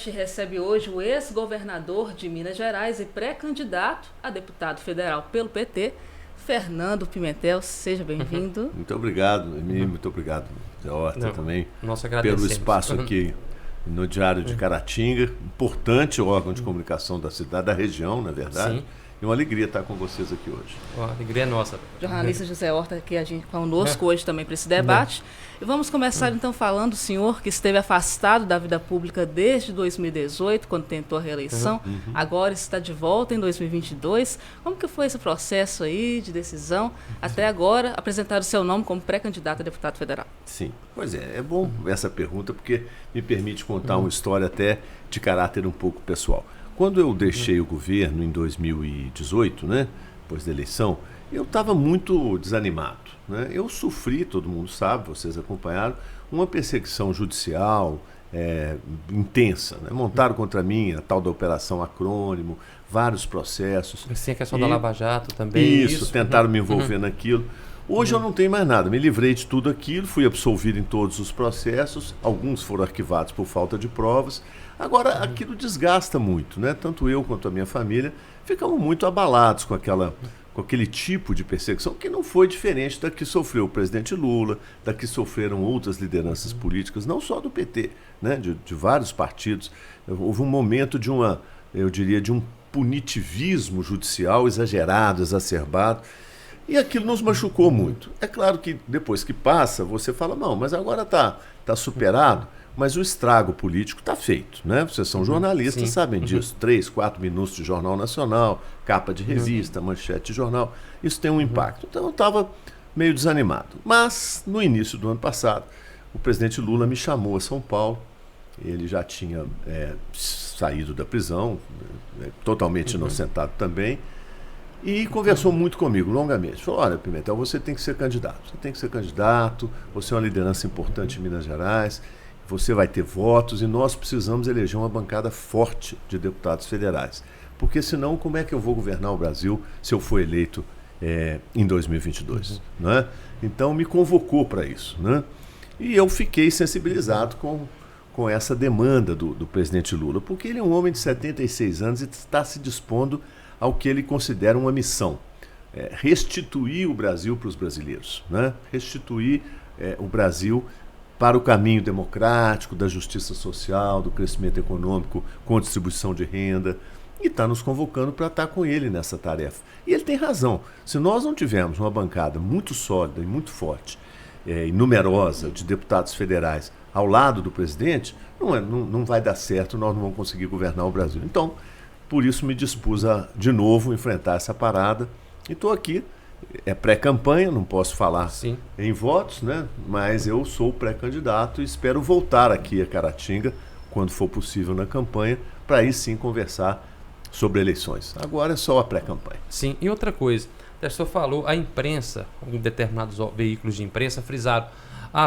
Podcast recebe hoje o ex-governador de Minas Gerais e pré-candidato a deputado federal pelo PT, Fernando Pimentel. Seja bem-vindo. Muito obrigado, Emílio. Muito obrigado, Zé Horta, também, nós pelo espaço aqui no Diário de Caratinga. Importante órgão de comunicação da cidade, da região, na verdade. Sim. É uma alegria estar com vocês aqui hoje. A alegria é nossa. Jornalista José Horta aqui conosco hoje também para esse debate. E vamos começar então falando do senhor que esteve afastado da vida pública desde 2018, quando tentou a reeleição. Agora está de volta em 2022. Como que foi esse processo aí de decisão até agora apresentar o seu nome como pré-candidato a deputado federal? Sim, pois é bom essa pergunta porque me permite contar uma história até de caráter um pouco pessoal. Quando eu deixei o governo em 2018, né, depois da eleição, eu estava muito desanimado, né? Eu sofri, todo mundo sabe, vocês acompanharam, uma perseguição judicial intensa, né? Montaram contra mim a tal da Operação Acrônimo, vários processos. Sim, a questão da Lava Jato também. Isso, tentaram me envolver naquilo. Hoje eu não tenho mais nada, me livrei de tudo aquilo, fui absolvido em todos os processos, alguns foram arquivados por falta de provas. Agora, aquilo desgasta muito, né? Tanto eu quanto a minha família ficamos muito abalados com aquele tipo de perseguição que não foi diferente da que sofreu o presidente Lula, da que sofreram outras lideranças políticas, não só do PT, né? De vários partidos. Houve um momento de um punitivismo judicial exagerado, exacerbado, e aquilo nos machucou muito. É claro que depois que passa, você fala, não, mas agora tá superado. Mas o estrago político está feito, né? Vocês são jornalistas, sabem disso. 3, 4 minutos de Jornal Nacional, capa de revista, manchete de jornal. Isso tem um impacto. Então eu estava meio desanimado. Mas, no início do ano passado, o presidente Lula me chamou a São Paulo. Ele já tinha saído da prisão, totalmente inocentado também. E conversou muito comigo, longamente. Falou, olha, Pimentel, você tem que ser candidato. Você tem que ser candidato, você é uma liderança importante em Minas Gerais. Você vai ter votos e nós precisamos eleger uma bancada forte de deputados federais. Porque senão, como é que eu vou governar o Brasil se eu for eleito em 2022? Né? Então, me convocou para isso. Né? E eu fiquei sensibilizado com essa demanda do presidente Lula, porque ele é um homem de 76 anos e está se dispondo ao que ele considera uma missão. Restituir o Brasil para os brasileiros. Né? Restituir o Brasil para o caminho democrático, da justiça social, do crescimento econômico com distribuição de renda, e está nos convocando para estar com ele nessa tarefa. E ele tem razão. Se nós não tivermos uma bancada muito sólida e muito forte e numerosa de deputados federais ao lado do presidente, não vai dar certo, nós não vamos conseguir governar o Brasil. Então, por isso me dispus a, de novo, enfrentar essa parada, e estou aqui. É pré-campanha, não posso falar em votos, né? Mas eu sou pré-candidato e espero voltar aqui a Caratinga, quando for possível na campanha, para aí sim conversar sobre eleições. Agora é só a pré-campanha. Sim, e outra coisa, o senhor falou, a imprensa, em determinados veículos de imprensa, frisaram,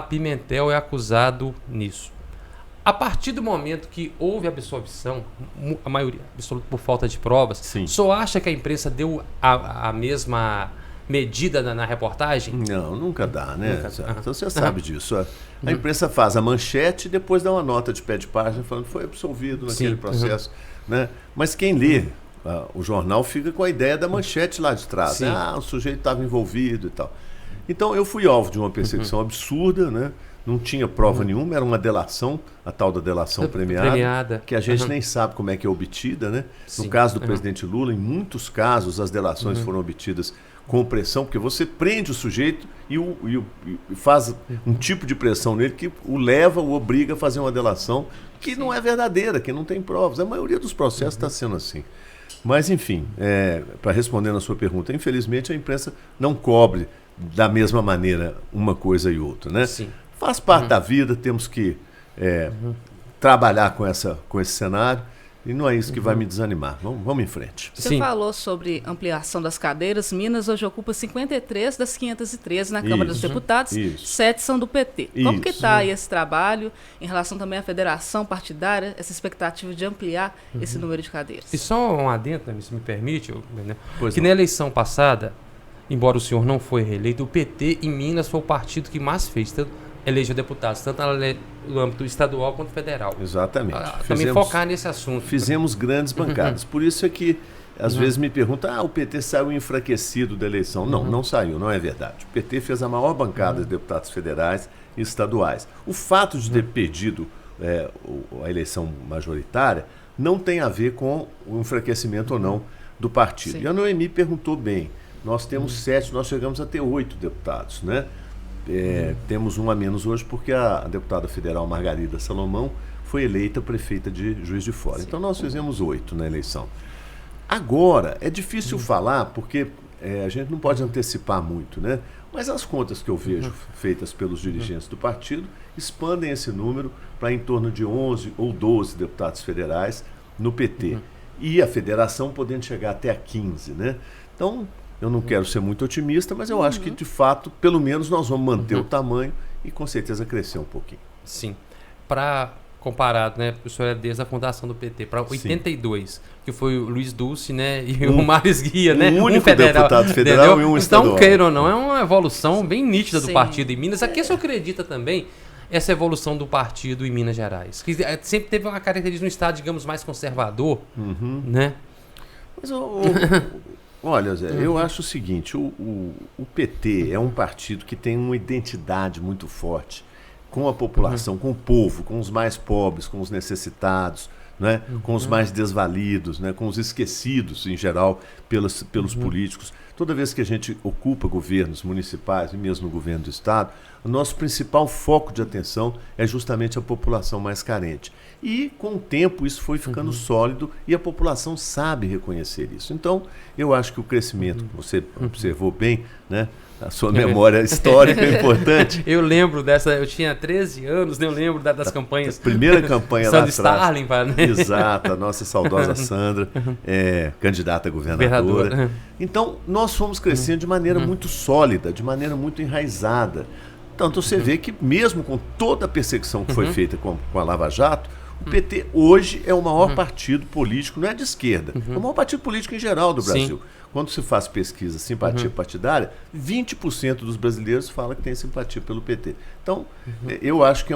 Pimentel é acusado nisso. A partir do momento que houve absolvição, a maioria absoluta por falta de provas, só acha que a imprensa deu a mesma medida na reportagem? Não, nunca dá, né? Então você sabe disso. A imprensa faz a manchete e depois dá uma nota de pé de página falando que foi absolvido naquele processo. Né? Mas quem lê o jornal fica com a ideia da manchete lá de trás. Né? O sujeito estava envolvido e tal. Então eu fui alvo de uma perseguição absurda, né? Não tinha prova nenhuma, era uma delação, a tal da delação premiada, que a gente nem sabe como é que é obtida, né? No caso do presidente Lula, em muitos casos as delações foram obtidas com pressão, porque você prende o sujeito e faz um tipo de pressão nele que o obriga a fazer uma delação que não é verdadeira, que não tem provas. A maioria dos processos está sendo assim. Mas, enfim, para responder na sua pergunta, infelizmente a imprensa não cobre da mesma maneira uma coisa e outra, né? Faz parte da vida, temos que trabalhar com esse cenário. E não é isso que vai me desanimar. Vamos em frente. Você falou sobre ampliação das cadeiras. Minas hoje ocupa 53 das 513 na Câmara dos Deputados. 7 são do PT. Como que está aí esse trabalho em relação também à federação partidária, essa expectativa de ampliar esse número de cadeiras? E só um adendo, se me permite, que na eleição passada, embora o senhor não foi reeleito, o PT em Minas foi o partido que mais fez, elegeu deputados, tanto na no âmbito estadual quanto federal. Exatamente. Também focar nesse assunto. Fizemos grandes bancadas. Por isso é que, às vezes, me perguntam, o PT saiu enfraquecido da eleição. Não, não saiu, não é verdade. O PT fez a maior bancada de deputados federais e estaduais. O fato de ter perdido a eleição majoritária não tem a ver com o enfraquecimento ou não do partido. Sim. E a Noemi perguntou bem, nós temos 7, nós chegamos a ter 8 deputados, né? Temos um a menos hoje porque a deputada federal Margarida Salomão foi eleita prefeita de Juiz de Fora. Sim. Então nós fizemos 8 na eleição. Agora, é difícil falar porque a gente não pode antecipar muito, né? Mas as contas que eu vejo feitas pelos dirigentes do partido expandem esse número para em torno de 11 ou 12 deputados federais no PT. E a federação podendo chegar até a 15, né? Então, eu não quero ser muito otimista, mas eu acho que, de fato, pelo menos nós vamos manter o tamanho e, com certeza, crescer um pouquinho. Sim. Para comparado, né? O senhor é desde a fundação do PT, para 82, sim, que foi o Luiz Dulce, né? E o Maris Guia, né? Um único deputado federal, entendeu? E um estadual. Então, queira ou não, é uma evolução bem nítida do partido em Minas. Aqui o senhor acredita também essa evolução do partido em Minas Gerais? Que sempre teve uma característica no estado, digamos, mais conservador, né? Mas, olha, Zé, eu acho o seguinte, o PT é um partido que tem uma identidade muito forte com a população, com o povo, com os mais pobres, com os necessitados, né? Com os mais desvalidos, né? Com os esquecidos, em geral, pelos políticos. Toda vez que a gente ocupa governos municipais e mesmo o governo do estado, o nosso principal foco de atenção é justamente a população mais carente. E, com o tempo, isso foi ficando sólido e a população sabe reconhecer isso. Então, eu acho que o crescimento, que você observou bem, né? A sua memória histórica é importante. Eu lembro dessa, eu tinha 13 anos, né? Eu lembro das campanhas. A primeira campanha lá atrás. Starling, né? Exato, a nossa saudosa Sandra, candidata a governadora. Então, nós fomos crescendo de maneira muito sólida, de maneira muito enraizada. Tanto você vê que, mesmo com toda a perseguição que foi feita com a Lava Jato, o PT hoje é o maior partido político, não é de esquerda, é o maior partido político em geral do Brasil. Sim. Quando se faz pesquisa simpatia partidária, 20% dos brasileiros falam que tem simpatia pelo PT. Então, eu acho que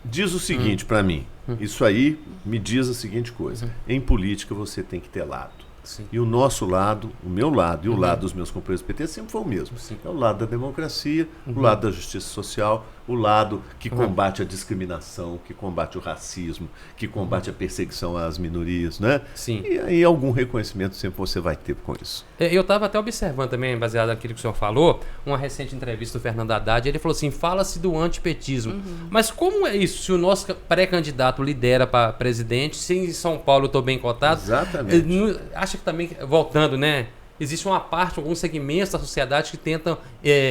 diz o seguinte para mim, isso aí me diz a seguinte coisa, em política você tem que ter lado. Sim. E o nosso lado, o meu lado e o lado dos meus companheiros do PT sempre foi o mesmo. Sim. É o lado da democracia, o lado da justiça social, o lado que combate a discriminação, que combate o racismo, que combate a perseguição às minorias, né? Sim. E aí algum reconhecimento sempre você vai ter com isso. Eu estava até observando também, baseado naquilo que o senhor falou, uma recente entrevista do Fernando Haddad, ele falou assim, fala-se do antipetismo. Mas como é isso, se o nosso pré-candidato lidera para presidente, se em São Paulo eu estou bem cotado? Exatamente. Acha que também, voltando, né? Existe uma parte, alguns segmentos da sociedade que tentam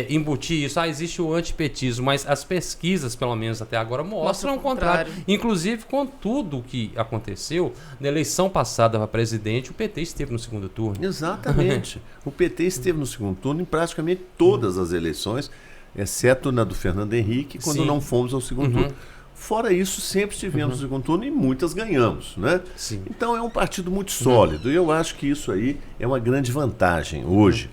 embutir isso. Existe o antipetismo, mas as pesquisas, pelo menos até agora, mostram o contrário. Inclusive, com tudo o que aconteceu, na eleição passada para presidente, o PT esteve no segundo turno. Exatamente. O PT esteve no segundo turno em praticamente todas as eleições, exceto na do Fernando Henrique, quando não fomos ao segundo turno. Fora isso, sempre estivemos no segundo turno e muitas ganhamos, né? Sim. Então é um partido muito sólido e eu acho que isso aí é uma grande vantagem hoje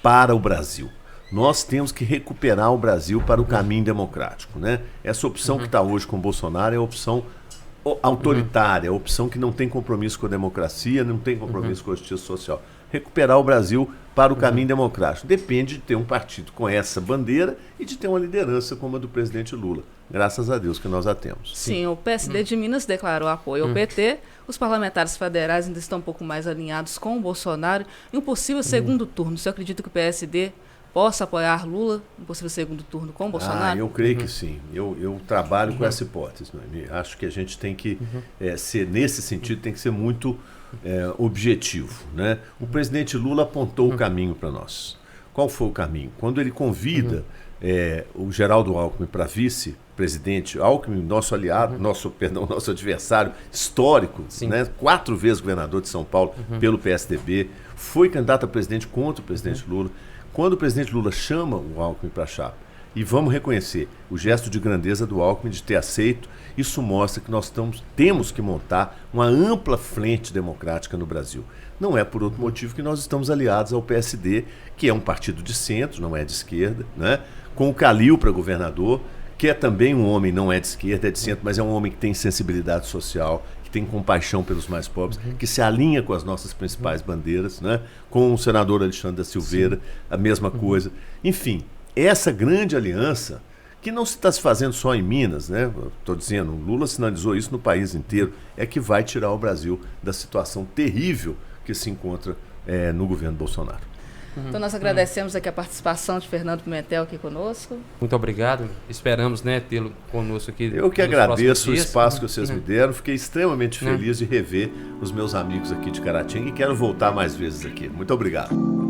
para o Brasil. Nós temos que recuperar o Brasil para o caminho democrático, né? Essa opção que está hoje com o Bolsonaro é a opção autoritária, a opção que não tem compromisso com a democracia, não tem compromisso com a justiça social. Recuperar o Brasil para o caminho democrático. Depende de ter um partido com essa bandeira e de ter uma liderança como a do presidente Lula. Graças a Deus que nós a temos. Sim, o PSD de Minas declarou apoio ao PT. Os parlamentares federais ainda estão um pouco mais alinhados com o Bolsonaro. Em um possível segundo turno, você acredita que o PSD possa apoiar Lula no possível segundo turno com o Bolsonaro? Eu creio que sim. Eu trabalho com essa hipótese. Noemi. Acho que a gente tem que ser, nesse sentido, tem que ser muito objetivo, né? O presidente Lula apontou o caminho para nós. Qual foi o caminho? Quando ele convida o Geraldo Alckmin para vice-presidente, Alckmin, nosso aliado, nosso adversário histórico, né? 4 vezes governador de São Paulo pelo PSDB, foi candidato a presidente contra o presidente Lula. Quando o presidente Lula chama o Alckmin para a chapa, e vamos reconhecer o gesto de grandeza do Alckmin de ter aceito, isso mostra que nós temos que montar uma ampla frente democrática no Brasil. Não é por outro motivo que nós estamos aliados ao PSD, que é um partido de centro, não é de esquerda, né? Com o Calil para governador, que é também um homem, não é de esquerda, é de centro, mas é um homem que tem sensibilidade social, que tem compaixão pelos mais pobres, que se alinha com as nossas principais bandeiras, né? Com o senador Alexandre da Silveira, a mesma coisa. Enfim, essa grande aliança, que não está se fazendo só em Minas, né? Estou dizendo, o Lula sinalizou isso no país inteiro, é que vai tirar o Brasil da situação terrível que se encontra no governo Bolsonaro. Então nós agradecemos aqui a participação de Fernando Pimentel aqui conosco. Muito obrigado. Esperamos, né, tê-lo conosco aqui. Eu que agradeço o espaço que vocês me deram. Fiquei extremamente feliz de rever os meus amigos aqui de Caratinga e quero voltar mais vezes aqui. Muito obrigado.